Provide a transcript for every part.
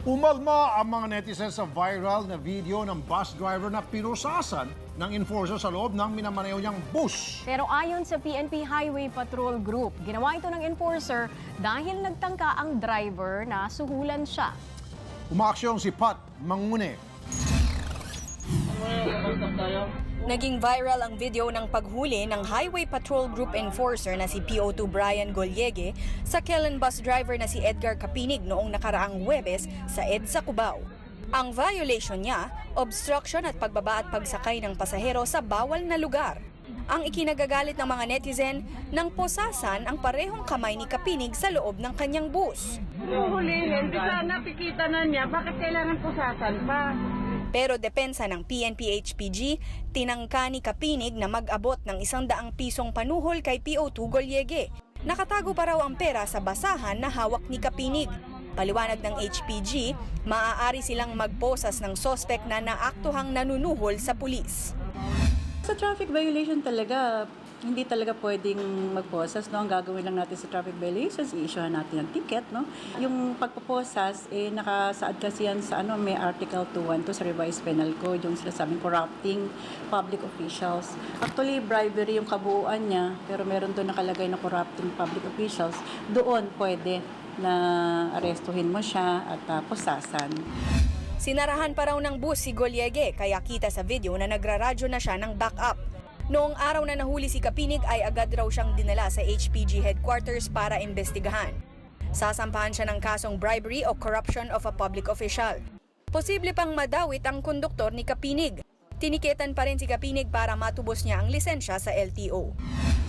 Umalma ang mga netizens sa viral na video ng bus driver na pinusasan ng enforcer sa loob ng minamaneho niyang bus. Pero ayon sa PNP Highway Patrol Group, ginawa ito ng enforcer dahil nagtangka ang driver na suhulan siya. Umaaksyong si Pat Mangune. Naging viral ang video ng paghuli ng Highway Patrol Group enforcer na si PO2 Brian Golyege sa Kellen bus driver na si Edgar Kapinig noong nakaraang Huwebes sa EDSA Cubao. Ang violation niya, obstruction at pagbaba at pagsakay ng pasahero sa bawal na lugar. Ang ikinagagalit ng mga netizen nang posasan ang parehong kamay ni Kapinig sa loob ng kanyang bus. Huhulihin, di sana nakikita na niya, bakit kailangan pusasan pa? Pero depensa ng PNP-HPG, tinangka ni Kapinig na mag-abot ng 100 pisong panuhol kay PO2 Golyege. Nakatago pa raw ang pera sa basahan na hawak ni Kapinig. Paliwanag ng HPG, maaari silang magposas ng sospek na naaktuhang nanunuhol sa pulis. Sa traffic violation talaga, hindi talaga pwedeng magposas. No? Ang gagawin lang natin sa traffic violations, i-issuehan natin ng ticket. No? Yung pagpaposas, nakasaad kasi yan sa may Article 212 sa Revised Penal Code, yung sinasabing corrupting public officials. Actually, bribery yung kabuuan niya, pero meron doon nakalagay na corrupting public officials. Doon pwede na arestuhin mo siya at posasan. Sinarahan pa raw ng bus si Golyege, kaya kita sa video na nagraradyo na siya ng backup. Noong araw na nahuli si Kapinig ay agad raw siyang dinala sa HPG headquarters para imbestigahan. Sasampahan siya ng kasong bribery o corruption of a public official. Posible pang madawit ang konduktor ni Kapinig. Tinikitan pa rin si Kapinig para matubos niya ang lisensya sa LTO.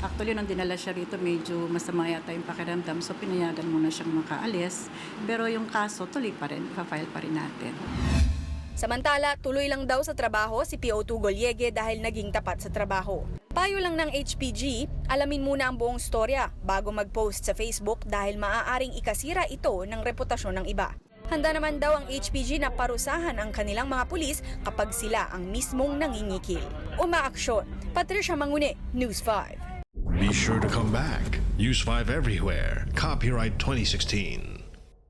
Actually, nung dinala siya rito, medyo masama yata yung pakiramdam. So, pinayagan muna siyang makaalis. Pero yung kaso, tuloy pa rin. Ipa-file pa rin natin. Samantala, tuloy lang daw sa trabaho si PO2 Golyege dahil naging tapat sa trabaho. Payo lang ng HPG, alamin muna ang buong storya bago mag-post sa Facebook dahil maaaring ikasira ito ng reputasyon ng iba. Handa naman daw ang HPG na parusahan ang kanilang mga pulis kapag sila ang mismong nangingikil. Umaaksyon, Patricia Mangune, News 5. Be sure to come back. Use 5 everywhere. Copyright 2016.